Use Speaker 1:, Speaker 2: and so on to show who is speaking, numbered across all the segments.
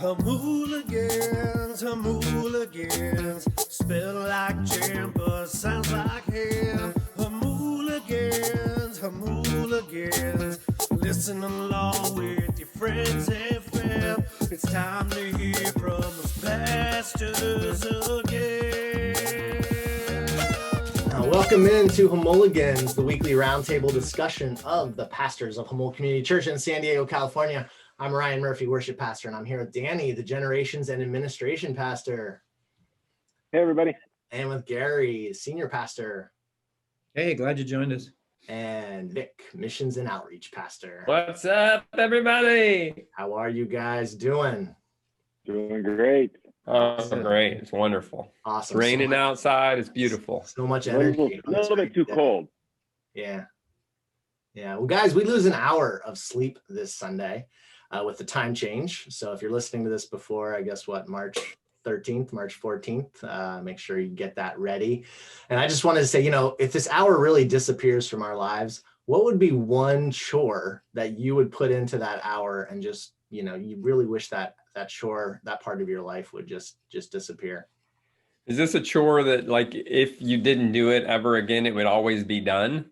Speaker 1: Jamuligans, spell like jam, but sounds like ham. Jamuligans, listen along with your friends and fam. It's time to hear from the pastors again.
Speaker 2: Welcome into Jamuligans, the weekly roundtable discussion of the pastors of Jamul Community Church in San Diego, California. I'm Ryan Murphy, worship pastor, and I'm here with Danny, the generations and administration pastor.
Speaker 3: Hey, everybody.
Speaker 2: And with Gary, senior pastor.
Speaker 4: Hey, glad you joined us.
Speaker 2: And Vic, missions and outreach pastor.
Speaker 5: What's up, everybody?
Speaker 2: How are you guys doing?
Speaker 3: Doing great.
Speaker 5: Oh, great. It's wonderful.
Speaker 2: Awesome.
Speaker 5: It's raining outside. It's beautiful.
Speaker 2: So much energy.
Speaker 3: A little bit too cold.
Speaker 2: Yeah. Well, guys, we lose an hour of sleep this Sunday with the time change. So if you're listening to this before, I guess March 13th, March 14th, make sure you get that ready. And I just wanted to say, if this hour really disappears from our lives, what would be one chore that you would put into that hour and just, you really wish that chore, that part of your life would just disappear?
Speaker 5: Is this a chore that, like, if you didn't do it ever again, it would always be done?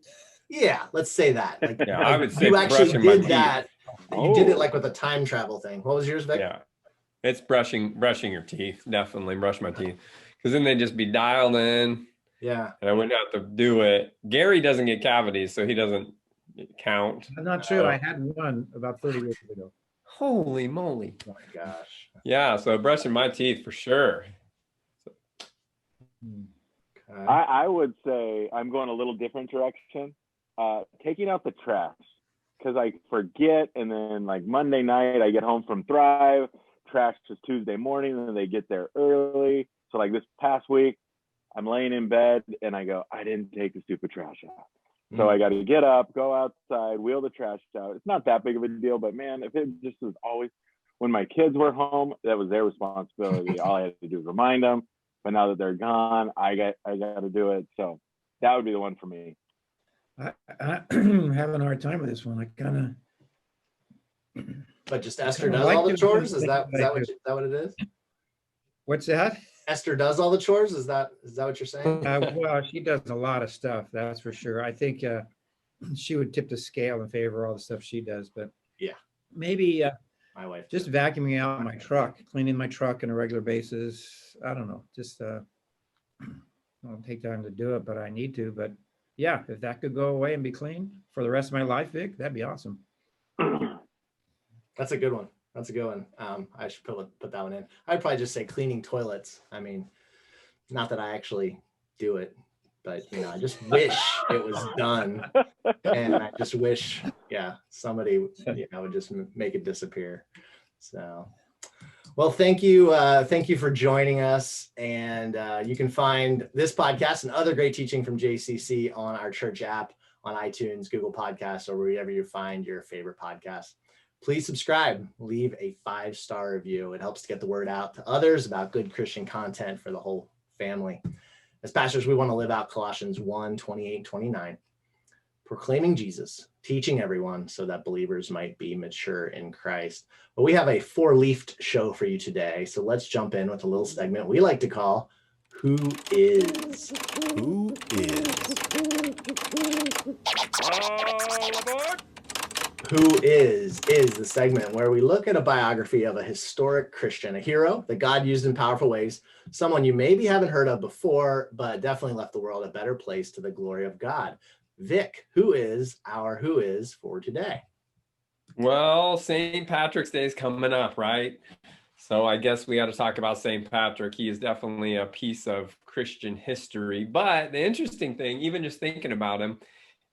Speaker 2: Yeah, let's say that.
Speaker 5: Yeah, I would say
Speaker 2: you actually did that.
Speaker 3: Oh.
Speaker 2: You did it like with a time travel thing. What was yours, Vic?
Speaker 5: Yeah, it's brushing your teeth. Definitely brush my teeth, because then they'd just be dialed in.
Speaker 2: Yeah,
Speaker 5: and I wouldn't have to do it. Gary doesn't get cavities, so he doesn't count.
Speaker 4: That's not true. I had one about 30 years ago.
Speaker 5: Holy moly!
Speaker 2: oh my gosh.
Speaker 5: Yeah, so brushing my teeth for sure.
Speaker 2: Okay.
Speaker 3: I would say I'm going a little different direction. Taking out the trash, because I forget, and then like Monday night I get home from Thrive, trash is Tuesday morning, and they get there early. So like this past week, I'm laying in bed and I go, I didn't take the stupid trash out. So I got to get up, go outside, wheel the trash out. It's not that big of a deal, but man, if it just was always, when my kids were home, that was their responsibility. All I had to do was remind them. But now that they're gone, I got to do it. So that would be the one for me.
Speaker 4: I'm having a hard time with this one. I kind
Speaker 2: But just Esther
Speaker 4: kinda
Speaker 2: does
Speaker 4: like
Speaker 2: all the
Speaker 4: to
Speaker 2: chores?
Speaker 4: do
Speaker 2: Is that
Speaker 4: things
Speaker 2: what it is?
Speaker 4: what's that?
Speaker 2: Esther does all the chores? Is that what you're saying?
Speaker 4: Well, she does a lot of stuff, that's for sure. I think she would tip the scale in favor of all the stuff she does, but
Speaker 2: Yeah.
Speaker 4: maybe
Speaker 2: My wife.
Speaker 4: just vacuuming out my truck, cleaning my truck on a regular basis. I don't know, just I don't take time to do it, but I need to. But yeah, if that could go away and be clean for the rest of my life, Vic, that'd be awesome.
Speaker 2: That's a good one. That's a good one. I should put that one in. I'd probably just say cleaning toilets. I mean, not that I actually do it, but I just wish it was done. And I just wish, somebody, would just make it disappear. So, well, thank you for joining us. And you can find this podcast and other great teaching from JCC on our church app, on iTunes, Google Podcasts, or wherever you find your favorite podcast. Please subscribe, leave a 5-star review. It helps to get the word out to others about good Christian content for the whole family. As pastors, we want to live out Colossians 1:28-29, proclaiming Jesus, teaching everyone so that believers might be mature in Christ. But we have a 4-leafed show for you today. So let's jump in with a little segment we like to call Who Is?
Speaker 1: Who is?
Speaker 5: All aboard!
Speaker 2: Who is the segment where we look at a biography of a historic Christian, a hero that God used in powerful ways, someone you maybe haven't heard of before, but definitely left the world a better place to the glory of God. Vic, who is our who is for today?
Speaker 5: Well, St. Patrick's Day is coming up, right? So I guess we got to talk about St. Patrick. He is definitely a piece of Christian history. But the interesting thing, even just thinking about him,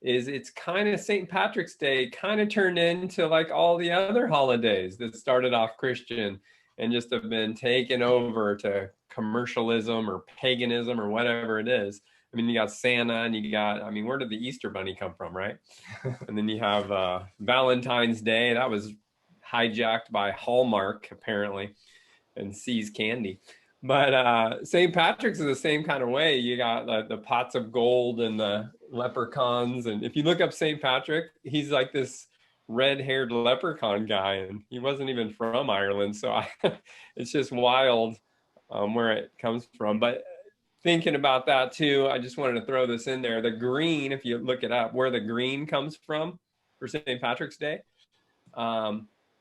Speaker 5: is it's kind of St. Patrick's Day kind of turned into like all the other holidays that started off Christian and just have been taken over to commercialism or paganism or whatever it is. I mean, you got Santa and you got, where did the Easter Bunny come from, right? And then you have Valentine's Day. That was hijacked by Hallmark, apparently, and See's Candy. But St. Patrick's is the same kind of way. You got the pots of gold and the leprechauns. And if you look up St. Patrick, he's like this red-haired leprechaun guy, and he wasn't even from Ireland. So it's just wild where it comes from. But thinking about that too, I just wanted to throw this in there. The green, if you look it up, where the green comes from for St. Patrick's Day,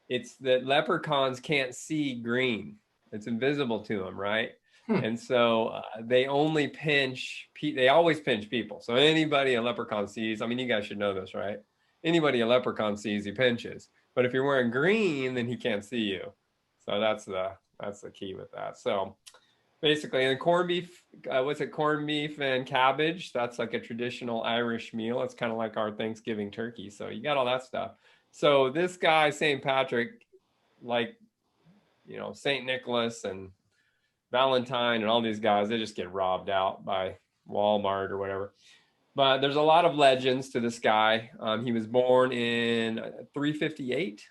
Speaker 5: it's that leprechauns can't see green. It's invisible to them, right? And so they only pinch, they always pinch people. So anybody a leprechaun sees, I mean, you guys should know this, right? Anybody a leprechaun sees, he pinches. But if you're wearing green, then he can't see you. So that's the key with that. So basically, and corned beef, what's it? Corned beef and cabbage. That's like a traditional Irish meal. It's kind of like our Thanksgiving turkey. So you got all that stuff. So this guy, St. Patrick, like, you know, St. Nicholas and Valentine and all these guys, they just get robbed out by Walmart or whatever. But there's a lot of legends to this guy. He was born in 358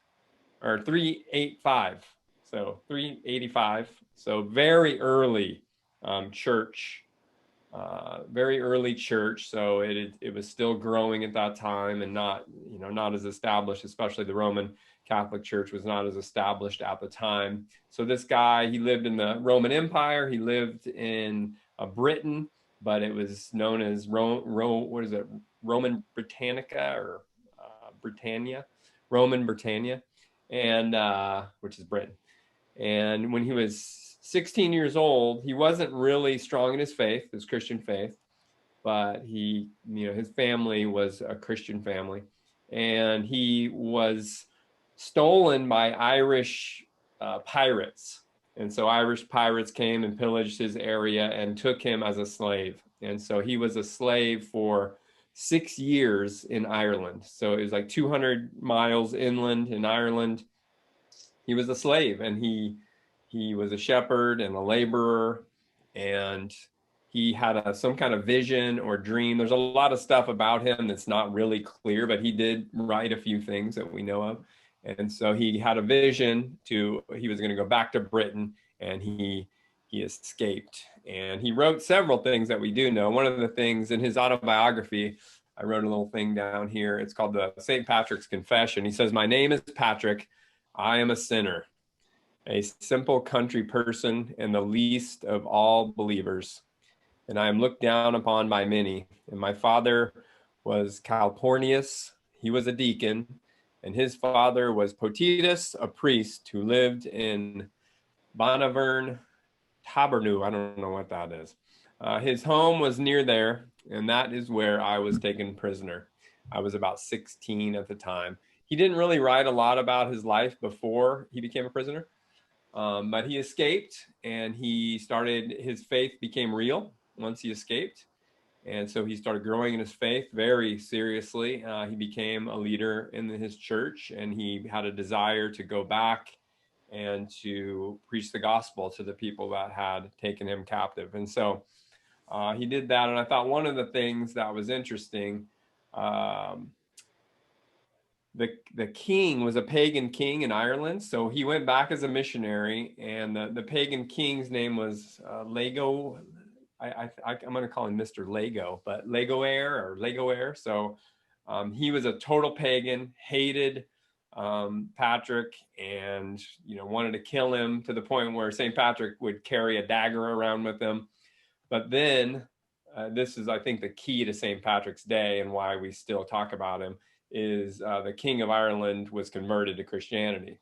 Speaker 5: or 385. So 385. So very early church, very early church. So it was still growing at that time and not, you know, not as established, especially the Roman Catholic Church was not as established at the time. So this guy, he lived in the Roman Empire. He lived in Britain, but it was known as Roman Britannica or Britannia, Roman Britannia, and which is Britain. And when he was 16 years old, he wasn't really strong in his faith, his Christian faith, but he, you know, his family was a Christian family, and he was stolen by Irish pirates. And so Irish pirates came and pillaged his area and took him as a slave. And so he was a slave for 6 years in Ireland. So it was like 200 miles inland in Ireland. He was a slave, and he was a shepherd and a laborer, and he had some kind of vision or dream. There's a lot of stuff about him that's not really clear, but he did write a few things that we know of. And so he had a vision he was going to go back to Britain, and he escaped. And he wrote several things that we do know. One of the things in his autobiography, I wrote a little thing down here. It's called the St. Patrick's Confession. He says, "My name is Patrick. I am a sinner, a simple country person, and the least of all believers. And I am looked down upon by many. And my father was Calpornius. He was a deacon. And his father was Potitus, a priest who lived in Bonnaverne, Tabernu. I don't know what that is. His home was near there, and that is where I was taken prisoner. I was about 16 at the time." He didn't really write a lot about his life before he became a prisoner, but he escaped, and his faith became real once he escaped. And so he started growing in his faith very seriously. He became a leader in his church, and he had a desire to go back and to preach the gospel to the people that had taken him captive. And so he did that. And I thought one of the things that was interesting, the king was a pagan king in Ireland. So he went back as a missionary, and the pagan king's name was Lego. I'm going to call him Mr. Lego, but Legoair. So he was a total pagan, hated Patrick, and, you know, wanted to kill him to the point where St. Patrick would carry a dagger around with him. But then this is, I think, the key to St. Patrick's Day and why we still talk about him is the King of Ireland was converted to Christianity,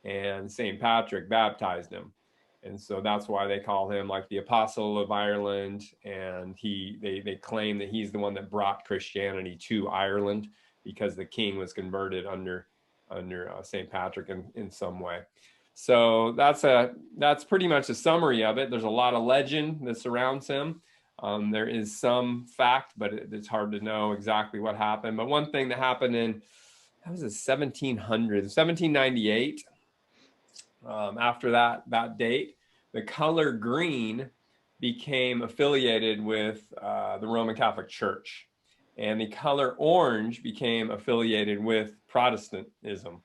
Speaker 5: and St. Patrick baptized him. And so that's why they call him like the Apostle of Ireland. And they claim that he's the one that brought Christianity to Ireland because the king was converted under St. Patrick in some way. So that's pretty much a summary of it. There's a lot of legend that surrounds him. There is some fact, but it's hard to know exactly what happened. But one thing that happened in, that was 1798, after that date, the color green became affiliated with the Roman Catholic Church, and the color orange became affiliated with Protestantism.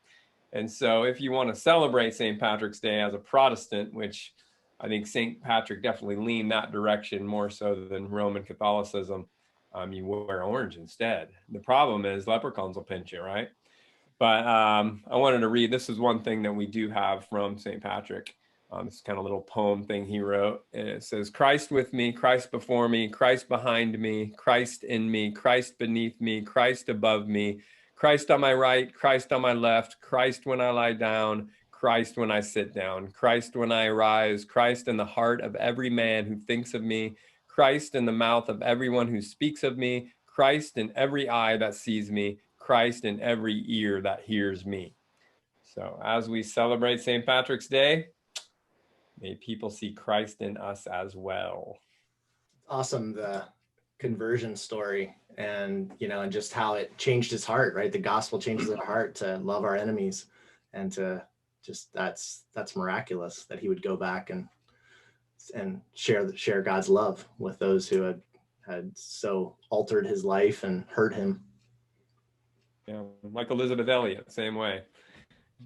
Speaker 5: And so if you want to celebrate St. Patrick's Day as a Protestant, which I think St. Patrick definitely leaned that direction more so than Roman Catholicism, you wear orange instead. The problem is leprechauns will pinch you, right? But I wanted to read, this is one thing that we do have from St. Patrick. This kind of little poem thing he wrote. And it says, Christ with me, Christ before me, Christ behind me, Christ in me, Christ beneath me, Christ above me, Christ on my right, Christ on my left, Christ when I lie down, Christ when I sit down, Christ when I rise, Christ in the heart of every man who thinks of me, Christ in the mouth of everyone who speaks of me, Christ in every eye that sees me, Christ in every ear that hears me. So as we celebrate St. Patrick's Day, may people see Christ in us as well.
Speaker 2: Awesome, the conversion story, and and just how it changed his heart, right? The gospel changes our heart to love our enemies, and to just that's miraculous that he would go back and share God's love with those who had so altered his life and hurt him.
Speaker 5: Yeah, like Elizabeth Elliot, same way.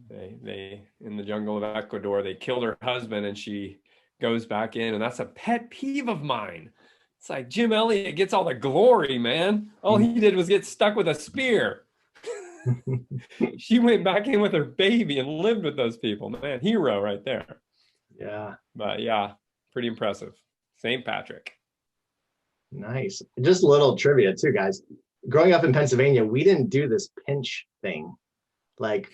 Speaker 5: They in the jungle of Ecuador, they killed her husband, and she goes back in, and that's a pet peeve of mine. It's like Jim Elliot gets all the glory, man. All he did was get stuck with a spear. She went back in with her baby and lived with those people. Man, hero right there.
Speaker 2: Yeah.
Speaker 5: But yeah, pretty impressive. St. Patrick.
Speaker 2: Nice. Just a little trivia too, guys. Growing up in Pennsylvania, we didn't do this pinch thing. Like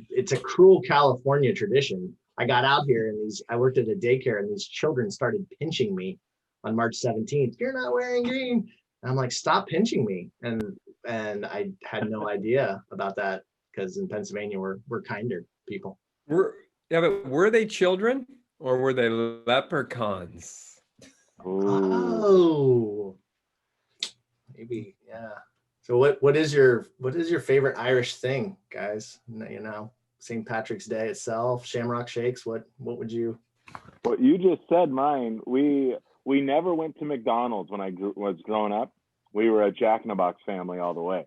Speaker 2: it's a cruel California tradition. I got out here and I worked at a daycare, and these children started pinching me on March 17th. You're not wearing green. And I'm like, stop pinching me. And I had no idea about that, because in Pennsylvania we're kinder people.
Speaker 5: But were they children or were they leprechauns?
Speaker 2: Oh, maybe, yeah. So what is your favorite Irish thing, guys? St. Patrick's Day itself, Shamrock Shakes. What would you?
Speaker 3: What you just said, mine. We never went to McDonald's when I was growing up. We were a Jack in the Box family all the way,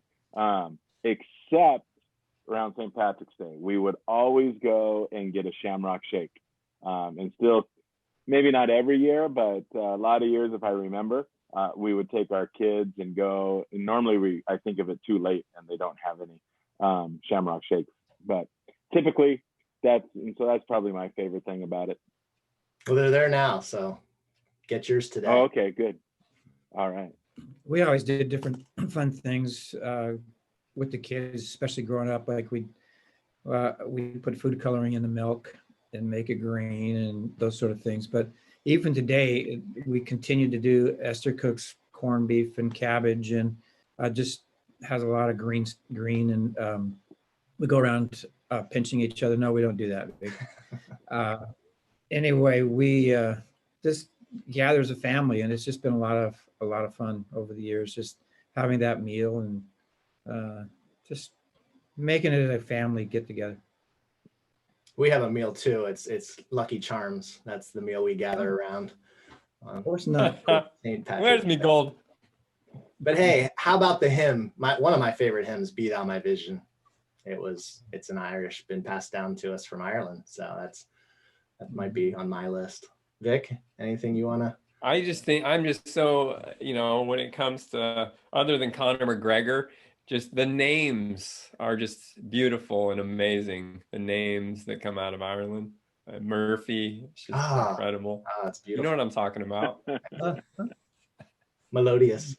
Speaker 3: except around St. Patrick's Day. We would always go and get a Shamrock Shake, and still, maybe not every year, but a lot of years, if I remember. We would take our kids and go, and normally I think of it too late and they don't have any Shamrock Shakes, but typically that's probably my favorite thing about it.
Speaker 2: Well, they're there now, so get yours today.
Speaker 3: Oh, okay, good. All right.
Speaker 4: We always did different fun things with the kids, especially growing up. Like we put food coloring in the milk and make it green and those sort of things. But even today, we continue to do Esther cooks corned beef and cabbage, and just has a lot of green, and we go around pinching each other. No, we don't do that. Anyway, we just gather as a family, and it's just been a lot of fun over the years, just having that meal and just making it a family get together.
Speaker 2: We have a meal too. It's Lucky Charms. That's the meal we gather around.
Speaker 4: Of course not.
Speaker 2: St. Patrick's
Speaker 5: Where's me gold?
Speaker 2: But hey, how about the hymn? One of my favorite hymns, "Be Thou My Vision." It's an Irish, been passed down to us from Ireland. So that might be on my list. Vic, anything you wanna?
Speaker 5: I just think I'm just so, when it comes to, other than Conor McGregor, just the names are just beautiful and amazing. The names that come out of Ireland. Murphy, it's just incredible.
Speaker 2: It's beautiful.
Speaker 5: You know what I'm talking about.
Speaker 2: Melodious.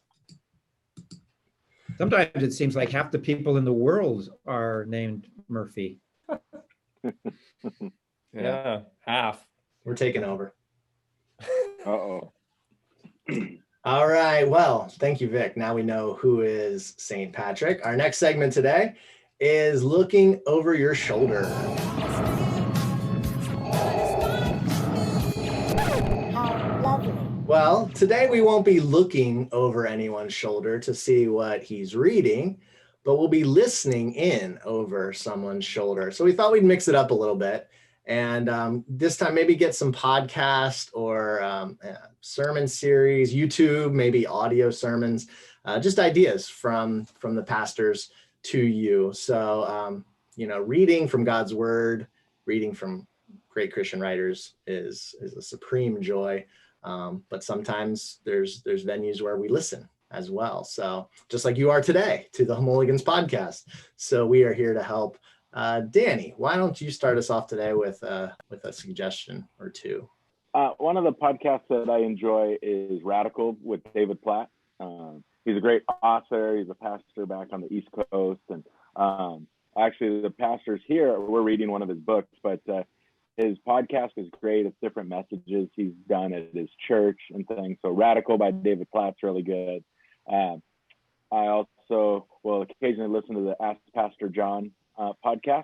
Speaker 4: Sometimes it seems like half the people in the world are named Murphy.
Speaker 5: Yeah, half.
Speaker 2: We're taking over.
Speaker 3: Uh-oh.
Speaker 2: All right. Well, thank you, Vic. Now we know who is St. Patrick. Our next segment today is looking over your shoulder.
Speaker 1: How lovely.
Speaker 2: Well, today we won't be looking over anyone's shoulder to see what he's reading, but we'll be listening in over someone's shoulder. So we thought we'd mix it up a little bit. And this time maybe get some podcast or sermon series, YouTube, maybe audio sermons, just ideas from the pastors to you. So, reading from God's word, reading from great Christian writers is a supreme joy. But sometimes there's venues where we listen as well. So just like you are today to the Jamuligans podcast. So we are here to help. Danny, why don't you start us off today with a suggestion or two?
Speaker 3: One of the podcasts that I enjoy is Radical with David Platt. He's a great author. He's a pastor back on the East Coast. And actually, the pastors here, we're reading one of his books, but his podcast is great. It's different messages he's done at his church and things. So Radical by David Platt's really good. I also will occasionally listen to the Ask Pastor John podcast,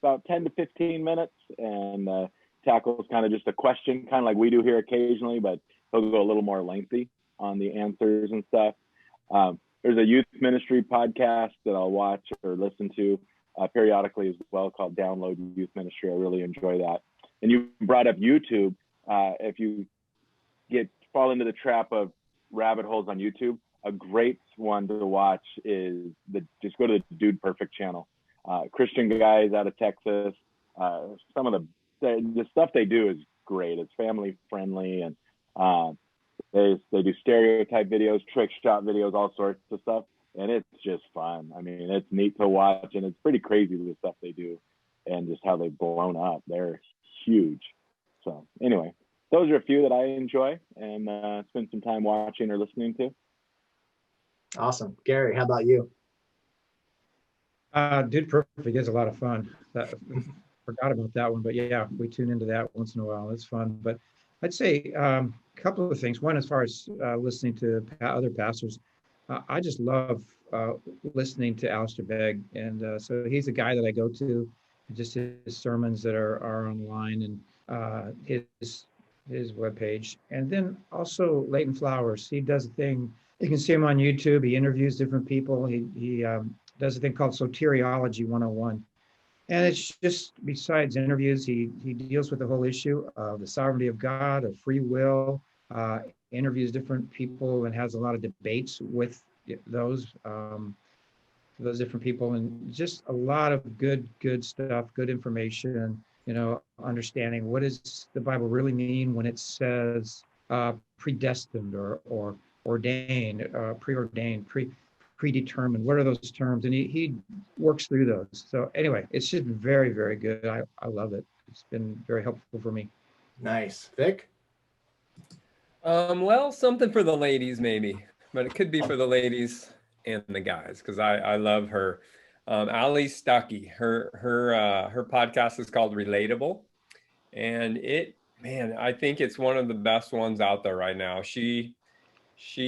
Speaker 3: about 10 to 15 minutes, and tackles kind of just a question, kind of like we do here occasionally, but he'll go a little more lengthy on the answers and stuff. There's a youth ministry podcast that I'll watch or listen to periodically as well, called Download Youth Ministry. I really enjoy that. And you brought up YouTube. If you fall into the trap of rabbit holes on YouTube, a great one to watch is just go to the Dude Perfect channel. Christian guys out of Texas. Some of the stuff they do is great. It's family friendly, and they do stereotype videos, trick shot videos, all sorts of stuff, and it's just fun. I mean, it's neat to watch, and it's pretty crazy the stuff they do and just how they've blown up. They're huge. So anyway, those are a few that I enjoy and spend some time watching or listening to.
Speaker 2: Awesome. Gary, how about you?
Speaker 4: Dude Perfect is a lot of fun. Forgot about that one, but yeah, we tune into that once in a while. It's fun. But I'd say a couple of things. One, as far as listening to other pastors, I just love listening to Alistair Begg, and so he's a guy that I go to. Just his sermons that are online, and his webpage, and then also Leighton Flowers. He does a thing. You can see him on YouTube. He interviews different people. He does a thing called Soteriology 101. And it's just, besides interviews, he deals with the whole issue of the sovereignty of God, of free will, interviews different people, and has a lot of debates with those different people, and just a lot of good stuff, good information, understanding what does the Bible really mean when it says predestined or ordained, preordained, predetermined. What are those terms? And he works through those. So anyway, it's just very, very good. I love it. It's been very helpful for me.
Speaker 2: Nice. Vic?
Speaker 5: Well, something for the ladies maybe, but it could be for the ladies and the guys, because I love her. Ali Stuckey, her podcast is called Relatable, and I think it's one of the best ones out there right now. She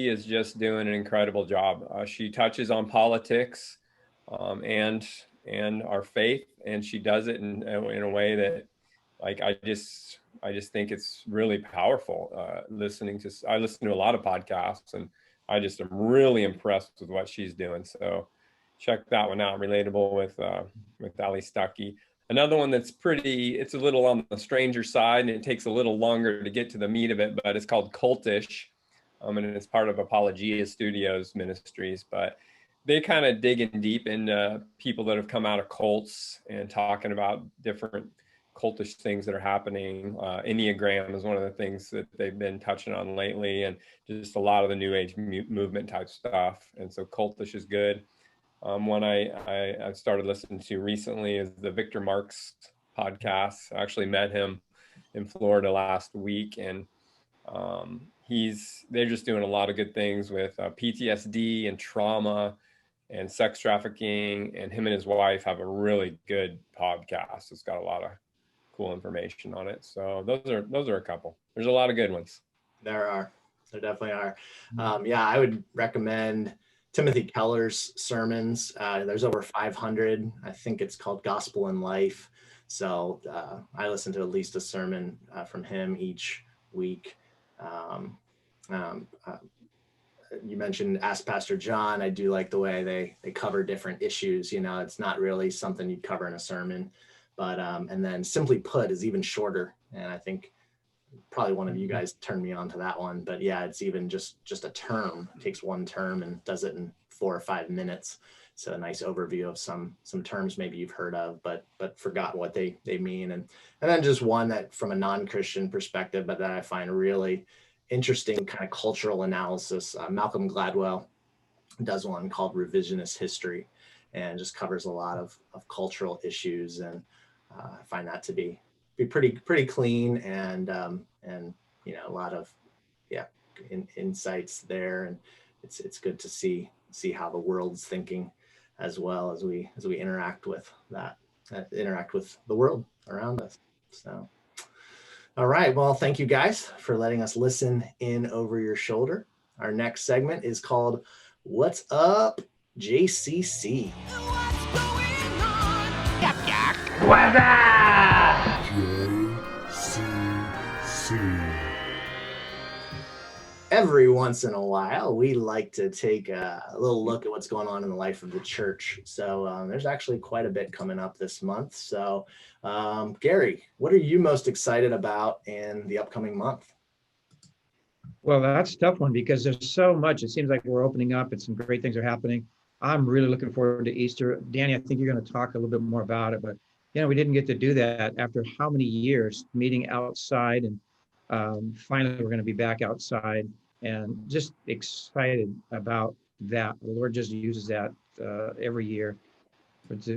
Speaker 5: is just doing an incredible job. She touches on politics and our faith, and she does it in a way that, like, I just think it's really powerful. I listen to a lot of podcasts, and I just am really impressed with what she's doing. So check that one out, Relatable with Ali Stuckey. Another one that's it's a little on the stranger side, and it takes a little longer to get to the meat of it, but it's called Cultish. And it's part of Apologia Studios Ministries, but they kind of dig in deep into people that have come out of cults and talking about different cultish things that are happening. Enneagram is one of the things that they've been touching on lately, and just a lot of the New Age movement type stuff. And so Cultish is good. One I started listening to recently is the Victor Marx podcast. I actually met him in Florida last week, and they're just doing a lot of good things with PTSD and trauma and sex trafficking, and him and his wife have a really good podcast. It's got a lot of cool information on it. So those are a couple. There's a lot of good ones.
Speaker 2: There definitely are. I would recommend Timothy Keller's sermons. There's over 500. I think it's called Gospel in Life. So I listen to at least a sermon from him each week. You mentioned Ask Pastor John. I do like the way they cover different issues. It's not really something you'd cover in a sermon, but and then Simply Put is even shorter, and I think probably one of you guys turned me on to that one. But yeah, it's even just a term. It takes one term and does it in 4 or 5 minutes. So a nice overview of some terms maybe you've heard of, but forgot what they mean. And then just one that from a non-Christian perspective, but that I find really interesting kind of cultural analysis, Malcolm Gladwell. does one called Revisionist History, and just covers a lot of cultural issues. And I find that to be pretty clean, and a lot of insights there. And it's good to see how the world's thinking, as well as we interact with interact with the world around us. So, all right. Well, thank you guys for letting us listen in over your shoulder. Our next segment is called What's Up JCC. Every once in a while, we like to take a little look at what's going on in the life of the church. So there's actually quite a bit coming up this month. So Gary, what are you most excited about in the upcoming month?
Speaker 4: Well, that's a tough one because there's so much. It seems like we're opening up and some great things are happening. I'm really looking forward to Easter. Danny, I think you're going to talk a little bit more about it, but we didn't get to do that after how many years meeting outside, and finally we're going to be back outside, and just excited about that. The Lord just uses that every year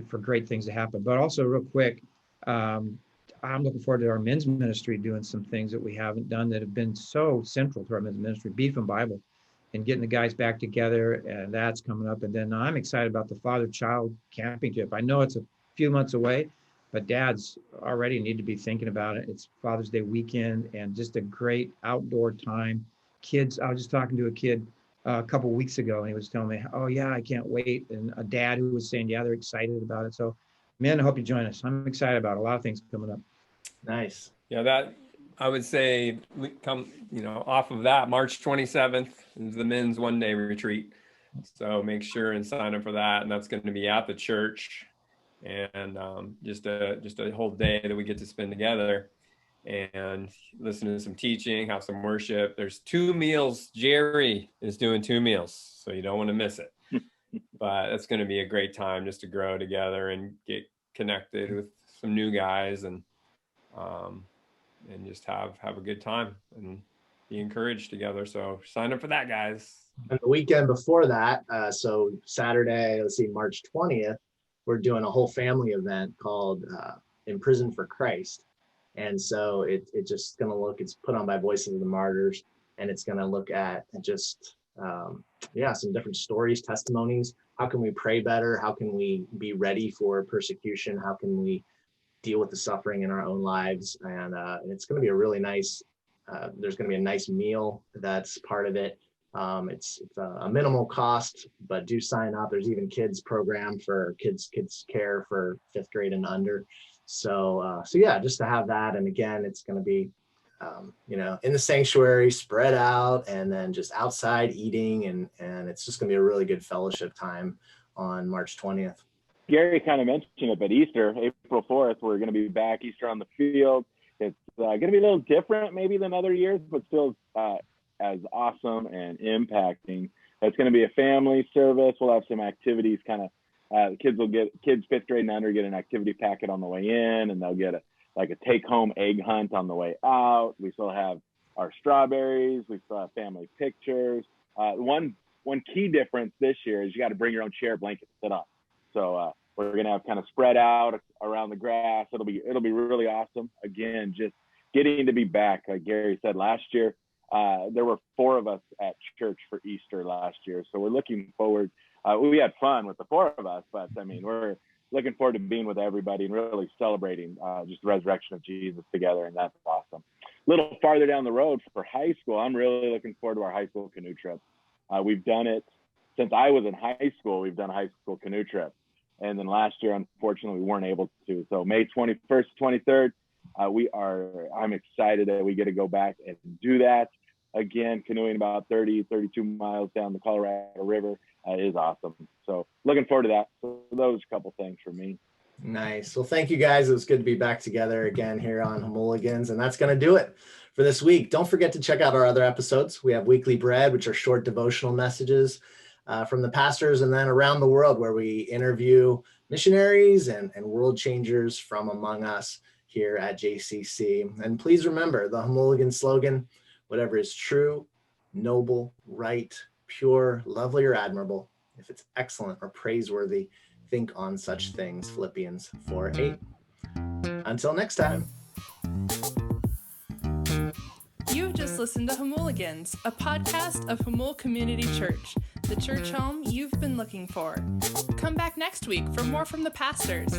Speaker 4: for great things to happen. But also real quick, I'm looking forward to our men's ministry doing some things that we haven't done that have been so central to our men's ministry, Beef and Bible, and getting the guys back together, and that's coming up. And then I'm excited about the father-child camping trip. I know it's a few months away, but dads already need to be thinking about it. It's Father's Day weekend and just a great outdoor time. Kids, I was just talking to a kid a couple of weeks ago, and he was telling me, oh yeah, I can't wait. And a dad who was saying, yeah, they're excited about it. So men, I hope you join us. I'm excited about a lot of things coming up.
Speaker 2: Nice.
Speaker 5: Yeah, that I would say we come, off of that, March 27th is the men's one-day retreat. So make sure and sign up for that. And that's going to be at the church, and just a whole day that we get to spend together and listen to some teaching, have some worship. There's 2 meals. Jerry is doing 2 meals, so you don't want to miss it. But it's going to be a great time just to grow together and get connected with some new guys, and just have a good time and be encouraged together. So sign up for that, guys.
Speaker 2: And the weekend before that, so Saturday, March 20th, we're doing a whole family event called In Prison for Christ. And so it's just going to it's put on by Voices of the Martyrs, and it's going to look at just, some different stories, testimonies. How can we pray better? How can we be ready for persecution? How can we deal with the suffering in our own lives? And it's going to be a really nice, there's going to be a nice meal that's part of it. It's a minimal cost, but do sign up. There's even kids program for kids care for 5th grade and under. So yeah, just to have that. And again, it's going to be, in the sanctuary, spread out, and then just outside eating. And it's just going to be a really good fellowship time on March 20th.
Speaker 3: Gary kind of mentioned it, but Easter, April 4th, we're going to be back, Easter on the field. It's going to be a little different maybe than other years, but still as awesome and impacting. It's going to be a family service. We'll have some activities, kids 5th grade and under get an activity packet on the way in, and they'll get a take-home egg hunt on the way out. We still have our strawberries. We still have family pictures. One key difference this year is you got to bring your own chair, blanket, sit up. So we're going to have kind of spread out around the grass. It'll be really awesome. Again, just getting to be back. Like Gary said, last year, there were 4 of us at church for Easter last year. So we're looking forward. We had fun with the 4 of us, but we're looking forward to being with everybody and really celebrating just the resurrection of Jesus together. And that's awesome. A little farther down the road for high school, I'm really looking forward to our high school canoe trip. We've done it since I was in high school. We've done a high school canoe trip. And then last year, unfortunately, we weren't able to. So May 21st, 23rd, I'm excited that we get to go back and do that. Again, canoeing about 32 miles down the Colorado River is awesome. So looking forward to that. So those couple things for me.
Speaker 2: Nice. Well, thank you guys. It was good to be back together again here on Jamuligans, and that's going to do it for this week. Don't forget to check out our other episodes. We have Weekly Bread, which are short devotional messages from the pastors, and then Around the World, where we interview missionaries and world changers from among us here at JCC. And please remember the Jamuligan slogan: whatever is true, noble, right, pure, lovely, or admirable, if it's excellent or praiseworthy, think on such things. Philippians 4:8. Until next time.
Speaker 6: You've just listened to Jamuligans, a podcast of Jamul Community Church, the church home you've been looking for. Come back next week for more from the pastors.